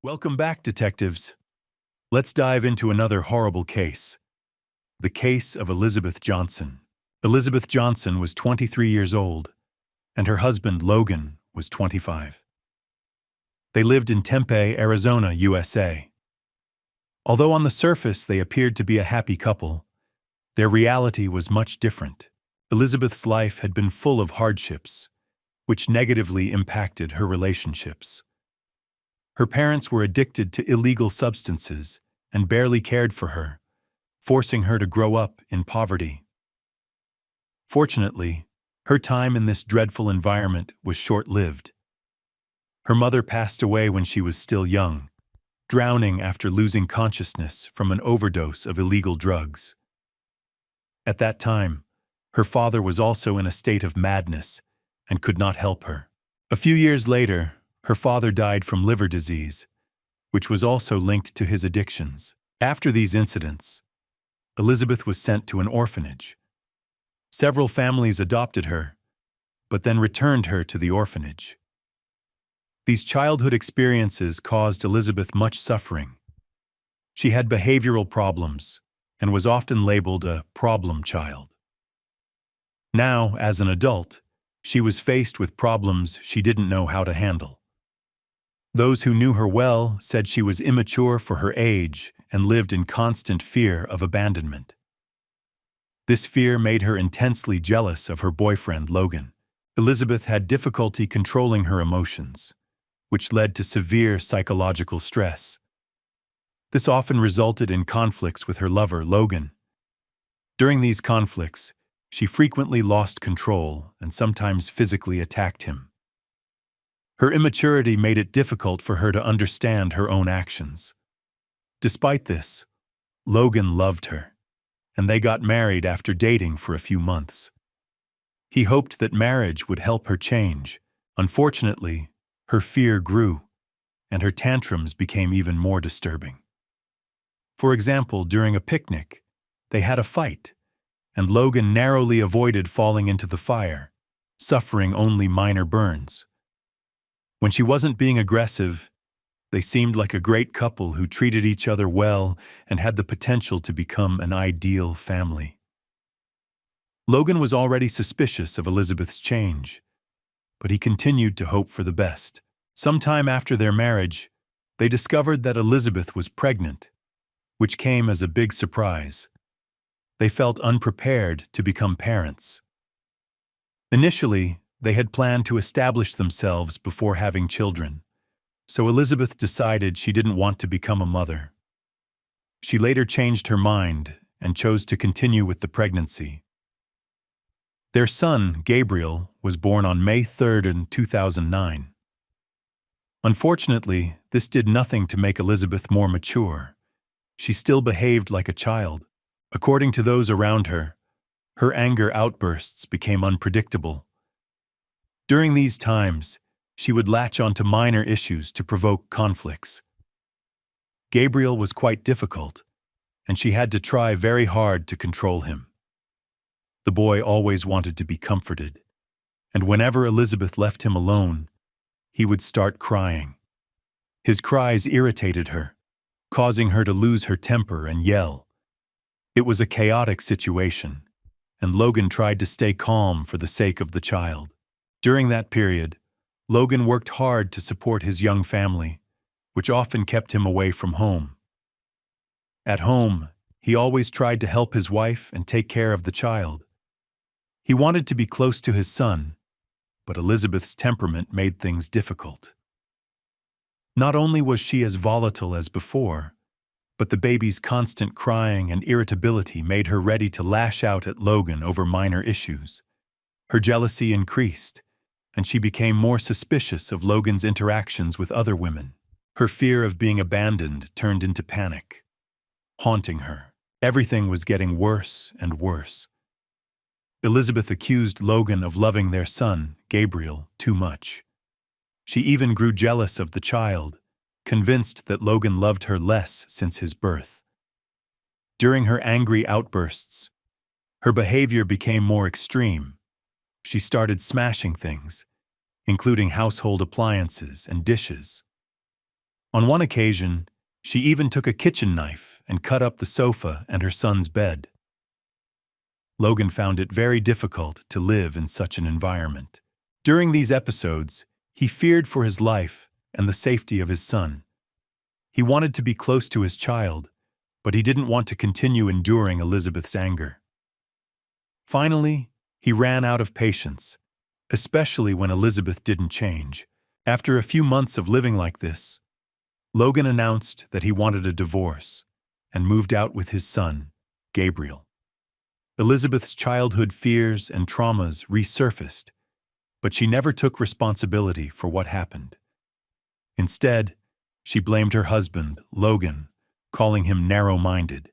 Welcome back, detectives. Let's dive into another horrible case. The case of Elizabeth Johnson. Elizabeth Johnson was 23 years old, and her husband, Logan, was 25. They lived in Tempe, Arizona, USA. Although on the surface they appeared to be a happy couple, their reality was much different. Elizabeth's life had been full of hardships, which negatively impacted her relationships. Her parents were addicted to illegal substances and barely cared for her, forcing her to grow up in poverty. Fortunately, her time in this dreadful environment was short-lived. Her mother passed away when she was still young, drowning after losing consciousness from an overdose of illegal drugs. At that time, her father was also in a state of madness and could not help her. A few years later, her father died from liver disease, which was also linked to his addictions. After these incidents, Elizabeth was sent to an orphanage. Several families adopted her, but then returned her to the orphanage. These childhood experiences caused Elizabeth much suffering. She had behavioral problems and was often labeled a problem child. Now, as an adult, she was faced with problems she didn't know how to handle. Those who knew her well said she was immature for her age and lived in constant fear of abandonment. This fear made her intensely jealous of her boyfriend, Logan. Elizabeth had difficulty controlling her emotions, which led to severe psychological stress. This often resulted in conflicts with her lover, Logan. During these conflicts, she frequently lost control and sometimes physically attacked him. Her immaturity made it difficult for her to understand her own actions. Despite this, Logan loved her, and they got married after dating for a few months. He hoped that marriage would help her change. Unfortunately, her fear grew, and her tantrums became even more disturbing. For example, during a picnic, they had a fight, and Logan narrowly avoided falling into the fire, suffering only minor burns. When she wasn't being aggressive, they seemed like a great couple who treated each other well and had the potential to become an ideal family. Logan was already suspicious of Elizabeth's change, but he continued to hope for the best. Sometime after their marriage, they discovered that Elizabeth was pregnant, which came as a big surprise. They felt unprepared to become parents. Initially, they had planned to establish themselves before having children, so Elizabeth decided she didn't want to become a mother. She later changed her mind and chose to continue with the pregnancy. Their son, Gabriel, was born on May 3rd in 2009. Unfortunately, this did nothing to make Elizabeth more mature. She still behaved like a child. According to those around her, her anger outbursts became unpredictable. During these times, she would latch onto minor issues to provoke conflicts. Gabriel was quite difficult, and she had to try very hard to control him. The boy always wanted to be comforted, and whenever Elizabeth left him alone, he would start crying. His cries irritated her, causing her to lose her temper and yell. It was a chaotic situation, and Logan tried to stay calm for the sake of the child. During that period, Logan worked hard to support his young family, which often kept him away from home. At home, he always tried to help his wife and take care of the child. He wanted to be close to his son, but Elizabeth's temperament made things difficult. Not only was she as volatile as before, but the baby's constant crying and irritability made her ready to lash out at Logan over minor issues. Her jealousy increased, and she became more suspicious of Logan's interactions with other women. Her fear of being abandoned turned into panic, haunting her. Everything was getting worse and worse. Elizabeth accused Logan of loving their son, Gabriel, too much. She even grew jealous of the child, convinced that Logan loved her less since his birth. During her angry outbursts, her behavior became more extreme. She started smashing things, including household appliances and dishes. On one occasion, she even took a kitchen knife and cut up the sofa and her son's bed. Logan found it very difficult to live in such an environment. During these episodes, he feared for his life and the safety of his son. He wanted to be close to his child, but he didn't want to continue enduring Elizabeth's anger. Finally, he ran out of patience, especially when Elizabeth didn't change. After a few months of living like this, Logan announced that he wanted a divorce and moved out with his son, Gabriel. Elizabeth's childhood fears and traumas resurfaced, but she never took responsibility for what happened. Instead, she blamed her husband, Logan, calling him narrow-minded.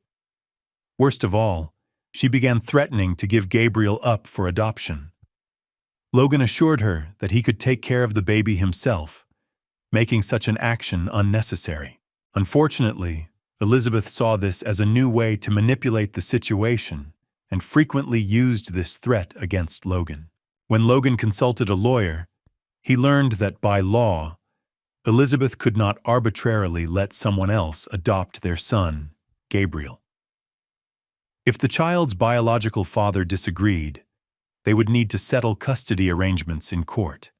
Worst of all, she began threatening to give Gabriel up for adoption. Logan assured her that he could take care of the baby himself, making such an action unnecessary. Unfortunately, Elizabeth saw this as a new way to manipulate the situation and frequently used this threat against Logan. When Logan consulted a lawyer, he learned that by law, Elizabeth could not arbitrarily let someone else adopt their son, Gabriel. If the child's biological father disagreed, they would need to settle custody arrangements in court.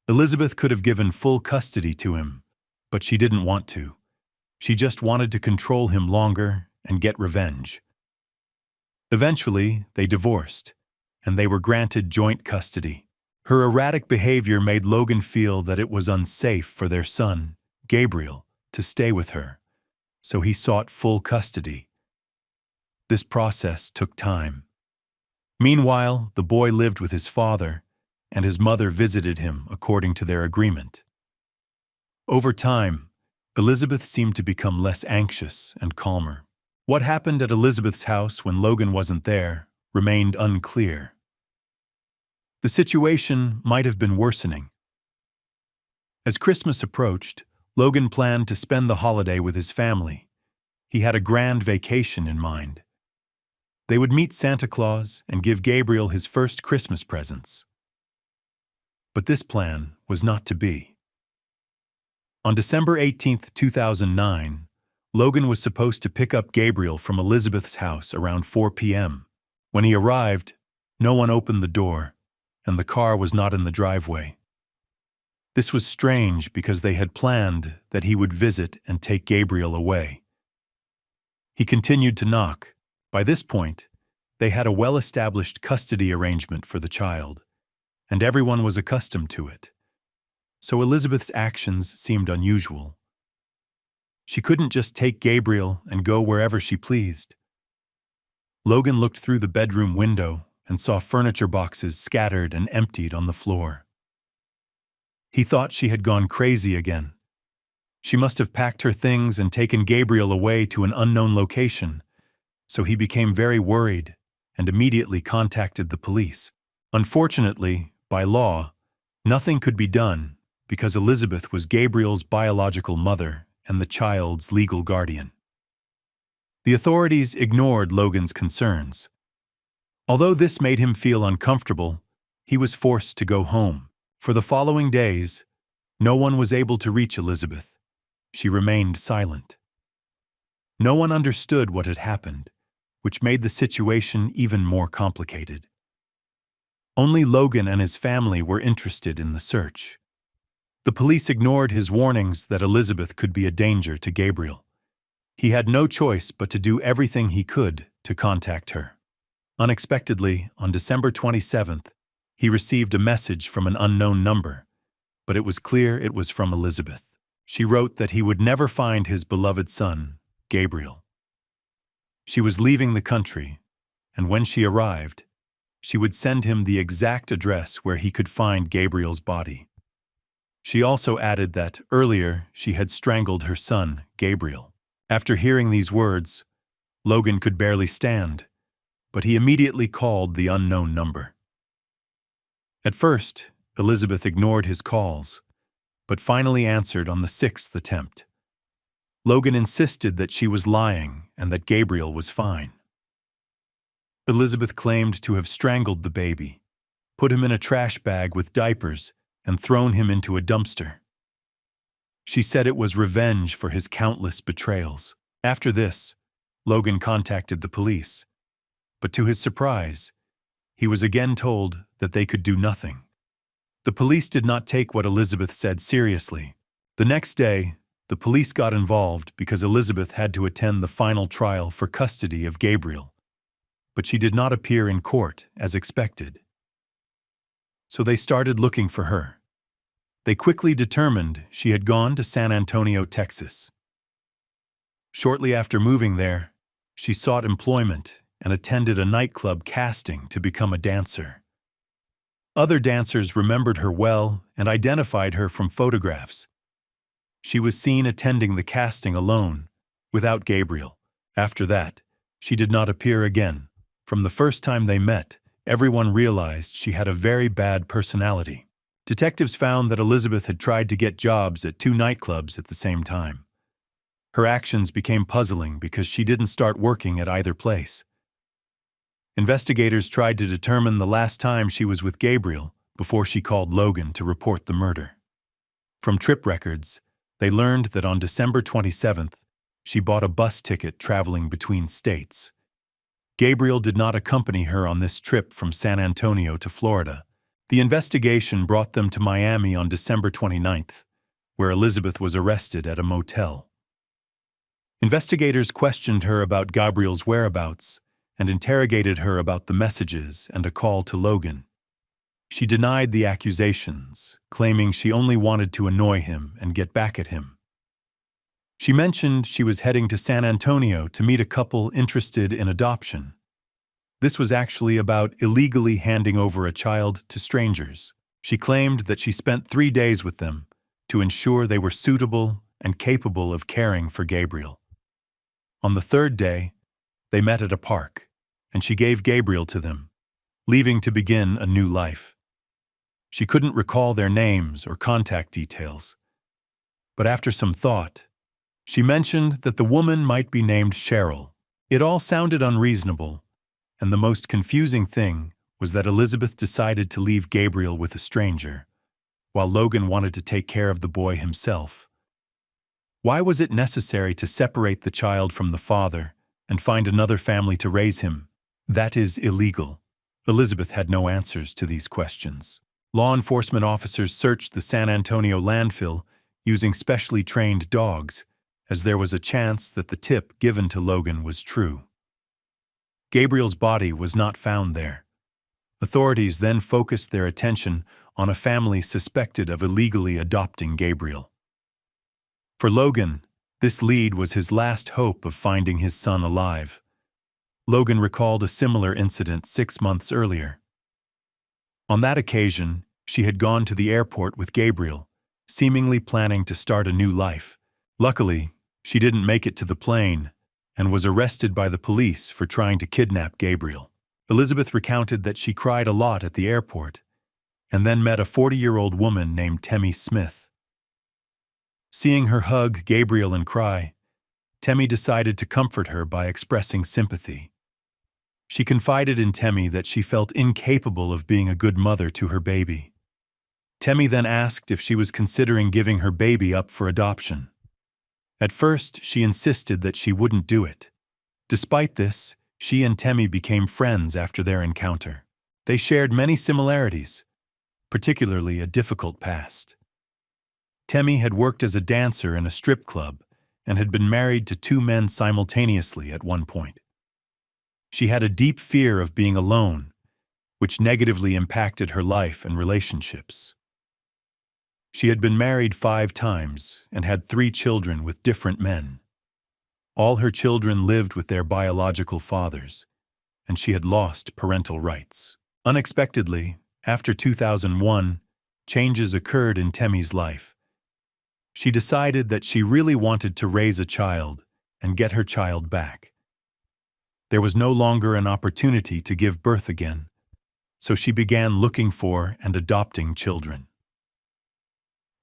Elizabeth could have given full custody to him, but she didn't want to. She just wanted to control him longer and get revenge. Eventually, they divorced, and they were granted joint custody. Her erratic behavior made Logan feel that it was unsafe for their son, Gabriel, to stay with her, so he sought full custody. This process took time. Meanwhile, the boy lived with his father, and his mother visited him according to their agreement. Over time, Elizabeth seemed to become less anxious and calmer. What happened at Elizabeth's house when Logan wasn't there remained unclear. The situation might have been worsening. As Christmas approached, Logan planned to spend the holiday with his family. He had a grand vacation in mind. They would meet Santa Claus and give Gabriel his first Christmas presents. But this plan was not to be. On December 18, 2009, Logan was supposed to pick up Gabriel from Elizabeth's house around 4 p.m. When he arrived, no one opened the door, and the car was not in the driveway. This was strange because they had planned that he would visit and take Gabriel away. He continued to knock. By this point, they had a well-established custody arrangement for the child, and everyone was accustomed to it. So Elizabeth's actions seemed unusual. She couldn't just take Gabriel and go wherever she pleased. Logan looked through the bedroom window and saw furniture boxes scattered and emptied on the floor. He thought she had gone crazy again. She must have packed her things and taken Gabriel away to an unknown location, so he became very worried and immediately contacted the police. Unfortunately, by law, nothing could be done because Elizabeth was Gabriel's biological mother and the child's legal guardian. The authorities ignored Logan's concerns. Although this made him feel uncomfortable, he was forced to go home. For the following days, no one was able to reach Elizabeth. She remained silent. No one understood what had happened, which made the situation even more complicated. Only Logan and his family were interested in the search. The police ignored his warnings that Elizabeth could be a danger to Gabriel. He had no choice but to do everything he could to contact her. Unexpectedly, on December 27th, he received a message from an unknown number, but it was clear it was from Elizabeth. She wrote that he would never find his beloved son, Gabriel. She was leaving the country, and when she arrived, she would send him the exact address where he could find Gabriel's body. She also added that earlier she had strangled her son, Gabriel. After hearing these words, Logan could barely stand, but he immediately called the unknown number. At first, Elizabeth ignored his calls, but finally answered on the 6th attempt. Logan insisted that she was lying and that Gabriel was fine. Elizabeth claimed to have strangled the baby, put him in a trash bag with diapers, and thrown him into a dumpster. She said it was revenge for his countless betrayals. After this, Logan contacted the police. But to his surprise, he was again told that they could do nothing. The police did not take what Elizabeth said seriously. The next day, the police got involved because Elizabeth had to attend the final trial for custody of Gabriel. But she did not appear in court as expected. So they started looking for her. They quickly determined she had gone to San Antonio, Texas. Shortly after moving there, she sought employment and attended a nightclub casting to become a dancer. Other dancers remembered her well and identified her from photographs. She was seen attending the casting alone, without Gabriel. After that, she did not appear again. From the first time they met, everyone realized she had a very bad personality. Detectives found that Elizabeth had tried to get jobs at 2 nightclubs at the same time. Her actions became puzzling because she didn't start working at either place. Investigators tried to determine the last time she was with Gabriel before she called Logan to report the murder. From trip records, they learned that on December 27th, she bought a bus ticket traveling between states. Gabriel did not accompany her on this trip from San Antonio to Florida. The investigation brought them to Miami on December 29th, where Elizabeth was arrested at a motel. Investigators questioned her about Gabriel's whereabouts and interrogated her about the messages and a call to Logan. She denied the accusations, claiming she only wanted to annoy him and get back at him. She mentioned she was heading to San Antonio to meet a couple interested in adoption. This was actually about illegally handing over a child to strangers. She claimed that she spent 3 days with them to ensure they were suitable and capable of caring for Gabriel. On the 3rd day, they met at a park, and she gave Gabriel to them, leaving to begin a new life. She couldn't recall their names or contact details. But after some thought, she mentioned that the woman might be named Cheryl. It all sounded unreasonable, and the most confusing thing was that Elizabeth decided to leave Gabriel with a stranger, while Logan wanted to take care of the boy himself. Why was it necessary to separate the child from the father and find another family to raise him? That is illegal. Elizabeth had no answers to these questions. Law enforcement officers searched the San Antonio landfill using specially trained dogs, as there was a chance that the tip given to Logan was true. Gabriel's body was not found there. Authorities then focused their attention on a family suspected of illegally adopting Gabriel. For Logan, this lead was his last hope of finding his son alive. Logan recalled a similar incident 6 months earlier. On that occasion, she had gone to the airport with Gabriel, seemingly planning to start a new life. Luckily, she didn't make it to the plane and was arrested by the police for trying to kidnap Gabriel. Elizabeth recounted that she cried a lot at the airport and then met a 40-year-old woman named Temmie Smith. Seeing her hug Gabriel and cry, Temmie decided to comfort her by expressing sympathy. She confided in Temmie that she felt incapable of being a good mother to her baby. Temmie then asked if she was considering giving her baby up for adoption. At first, she insisted that she wouldn't do it. Despite this, she and Temmie became friends after their encounter. They shared many similarities, particularly a difficult past. Temmie had worked as a dancer in a strip club and had been married to 2 men simultaneously at one point. She had a deep fear of being alone, which negatively impacted her life and relationships. She had been married 5 times and had 3 children with different men. All her children lived with their biological fathers, and she had lost parental rights. Unexpectedly, after 2001, changes occurred in Temmie's life. She decided that she really wanted to raise a child and get her child back. There was no longer an opportunity to give birth again, so she began looking for and adopting children.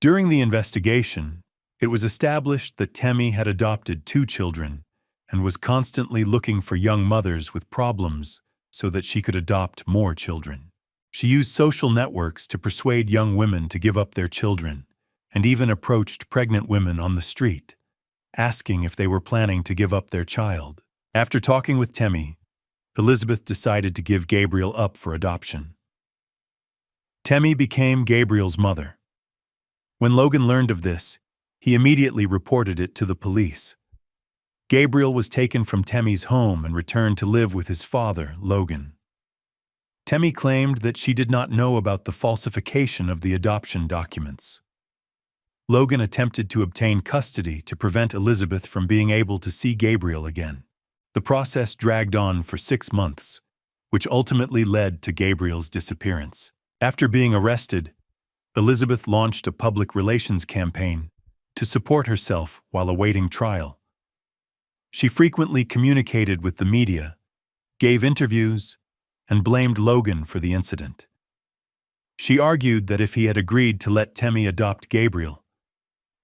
During the investigation, it was established that Temmie had adopted 2 children and was constantly looking for young mothers with problems so that she could adopt more children. She used social networks to persuade young women to give up their children and even approached pregnant women on the street, asking if they were planning to give up their child. After talking with Temmie, Elizabeth decided to give Gabriel up for adoption. Temmie became Gabriel's mother. When Logan learned of this, he immediately reported it to the police. Gabriel was taken from Temmie's home and returned to live with his father, Logan. Temmie claimed that she did not know about the falsification of the adoption documents. Logan attempted to obtain custody to prevent Elizabeth from being able to see Gabriel again. The process dragged on for 6 months, which ultimately led to Gabriel's disappearance. After being arrested, Elizabeth launched a public relations campaign to support herself while awaiting trial. She frequently communicated with the media, gave interviews, and blamed Logan for the incident. She argued that if he had agreed to let Temmie adopt Gabriel,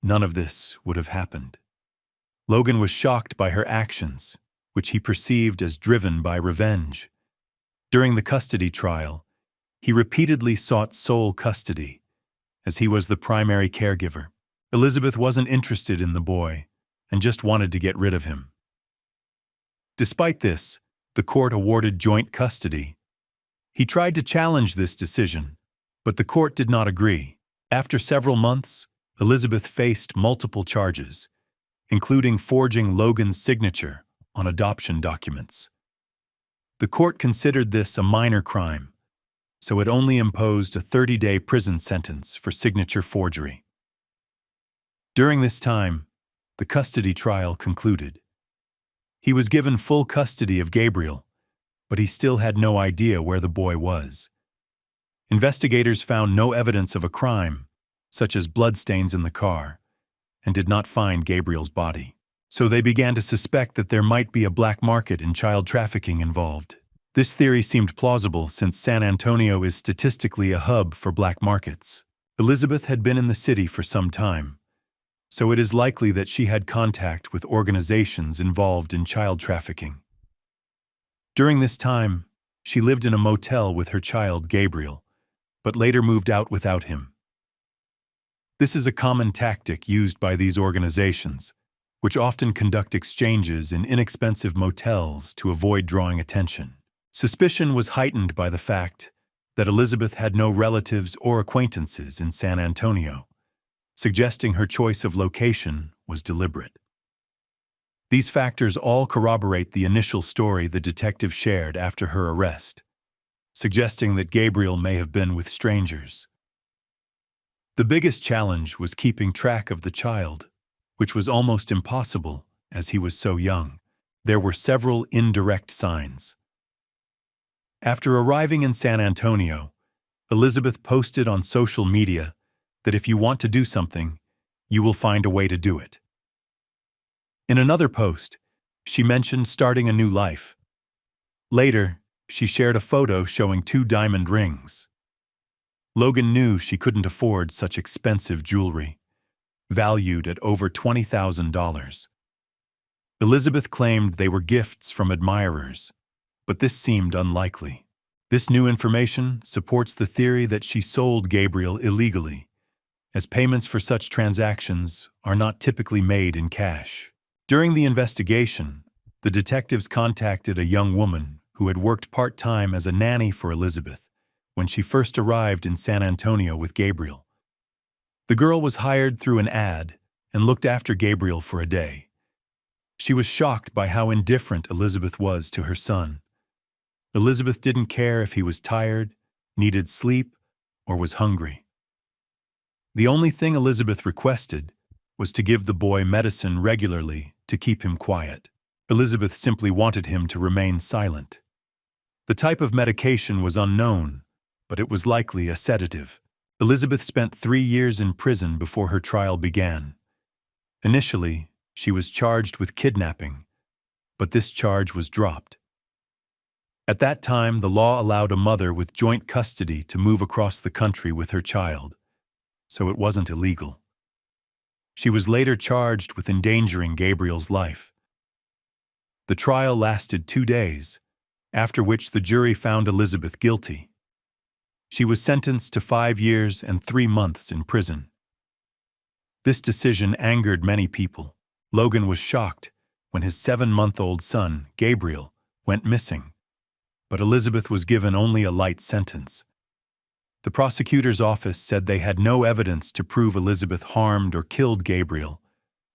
none of this would have happened. Logan was shocked by her actions, which he perceived as driven by revenge. During the custody trial, he repeatedly sought sole custody, as he was the primary caregiver. Elizabeth wasn't interested in the boy and just wanted to get rid of him. Despite this, the court awarded joint custody. He tried to challenge this decision, but the court did not agree. After several months, Elizabeth faced multiple charges, including forging Logan's signature on adoption documents. The court considered this a minor crime, so it only imposed a 30-day prison sentence for signature forgery. During this time, the custody trial concluded. He was given full custody of Gabriel, but he still had no idea where the boy was. Investigators found no evidence of a crime, such as bloodstains in the car, and did not find Gabriel's body. So they began to suspect that there might be a black market in child trafficking involved. This theory seemed plausible since San Antonio is statistically a hub for black markets. Elizabeth had been in the city for some time, so it is likely that she had contact with organizations involved in child trafficking. During this time, she lived in a motel with her child Gabriel, but later moved out without him. This is a common tactic used by these organizations, which often conduct exchanges in inexpensive motels to avoid drawing attention. Suspicion was heightened by the fact that Elizabeth had no relatives or acquaintances in San Antonio, suggesting her choice of location was deliberate. These factors all corroborate the initial story the detective shared after her arrest, suggesting that Gabriel may have been with strangers. The biggest challenge was keeping track of the child, which was almost impossible as he was so young. There were several indirect signs. After arriving in San Antonio, Elizabeth posted on social media that if you want to do something, you will find a way to do it. In another post, she mentioned starting a new life. Later, she shared a photo showing 2 diamond rings. Logan knew she couldn't afford such expensive jewelry, valued at over $20,000. Elizabeth claimed they were gifts from admirers, but this seemed unlikely. This new information supports the theory that she sold Gabriel illegally, as payments for such transactions are not typically made in cash. During the investigation, the detectives contacted a young woman who had worked part-time as a nanny for Elizabeth when she first arrived in San Antonio with Gabriel. The girl was hired through an ad and looked after Gabriel for a day. She was shocked by how indifferent Elizabeth was to her son. Elizabeth didn't care if he was tired, needed sleep, or was hungry. The only thing Elizabeth requested was to give the boy medicine regularly to keep him quiet. Elizabeth simply wanted him to remain silent. The type of medication was unknown, but it was likely a sedative. Elizabeth spent 3 years in prison before her trial began. Initially, she was charged with kidnapping, but this charge was dropped. At that time, the law allowed a mother with joint custody to move across the country with her child, so it wasn't illegal. She was later charged with endangering Gabriel's life. The trial lasted 2 days, after which the jury found Elizabeth guilty. She was sentenced to 5 years and 3 months in prison. This decision angered many people. Logan was shocked when his 7-month-old son, Gabriel, went missing, but Elizabeth was given only a light sentence. The prosecutor's office said they had no evidence to prove Elizabeth harmed or killed Gabriel,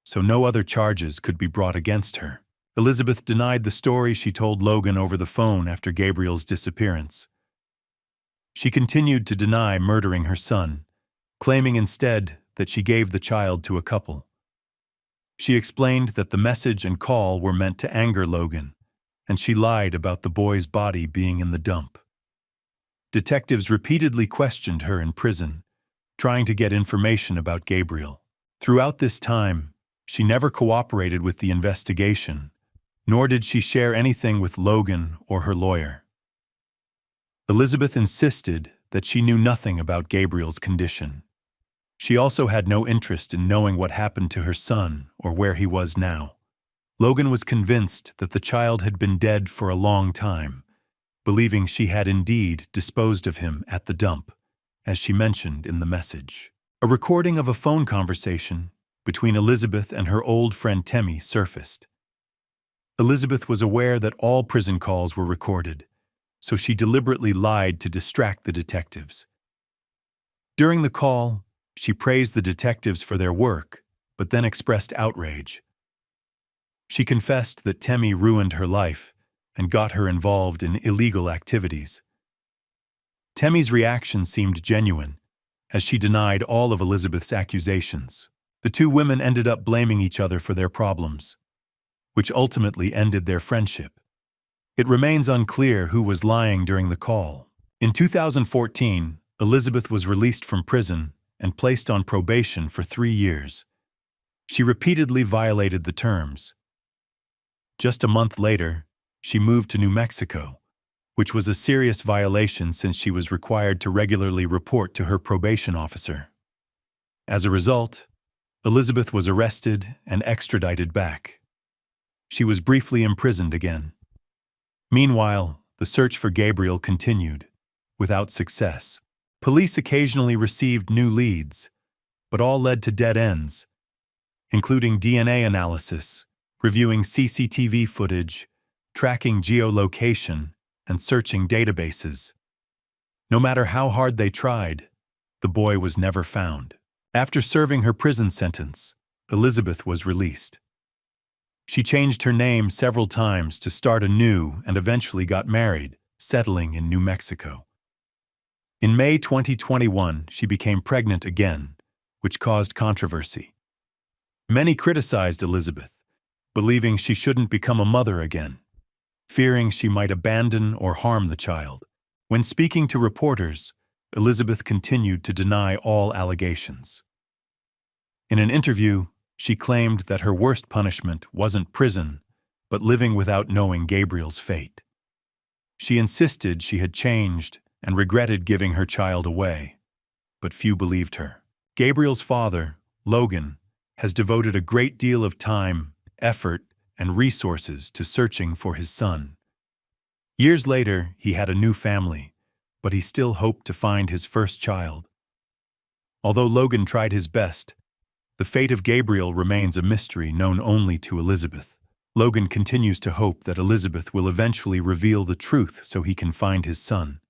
so no other charges could be brought against her. Elizabeth denied the story she told Logan over the phone after Gabriel's disappearance. She continued to deny murdering her son, claiming instead that she gave the child to a couple. She explained that the message and call were meant to anger Logan, and she lied about the boy's body being in the dump. Detectives repeatedly questioned her in prison, trying to get information about Gabriel. Throughout this time, she never cooperated with the investigation, nor did she share anything with Logan or her lawyer. Elizabeth insisted that she knew nothing about Gabriel's condition. She also had no interest in knowing what happened to her son or where he was now. Logan was convinced that the child had been dead for a long time, believing she had indeed disposed of him at the dump, as she mentioned in the message. A recording of a phone conversation between Elizabeth and her old friend Temmie surfaced. Elizabeth was aware that all prison calls were recorded, so she deliberately lied to distract the detectives. During the call, she praised the detectives for their work, but then expressed outrage. She confessed that Temmie ruined her life and got her involved in illegal activities. Temmie's reaction seemed genuine, as she denied all of Elizabeth's accusations. The two women ended up blaming each other for their problems, which ultimately ended their friendship. It remains unclear who was lying during the call. In 2014, Elizabeth was released from prison and placed on probation for 3 years. She repeatedly violated the terms. Just a month later, she moved to New Mexico, which was a serious violation since she was required to regularly report to her probation officer. As a result, Elizabeth was arrested and extradited back. She was briefly imprisoned again. Meanwhile, the search for Gabriel continued, without success. Police occasionally received new leads, but all led to dead ends, including DNA analysis, reviewing CCTV footage, tracking geolocation, and searching databases. No matter how hard they tried, the boy was never found. After serving her prison sentence, Elizabeth was released. She changed her name several times to start anew and eventually got married, settling in New Mexico. In May 2021, she became pregnant again, which caused controversy. Many criticized Elizabeth, believing she shouldn't become a mother again, fearing she might abandon or harm the child. When speaking to reporters, Elizabeth continued to deny all allegations. In an interview, she claimed that her worst punishment wasn't prison, but living without knowing Gabriel's fate. She insisted she had changed and regretted giving her child away, but few believed her. Gabriel's father, Logan, has devoted a great deal of time, effort, and resources to searching for his son. Years later, he had a new family, but he still hoped to find his first child. Although Logan tried his best, the fate of Gabriel remains a mystery known only to Elizabeth. Logan continues to hope that Elizabeth will eventually reveal the truth so he can find his son.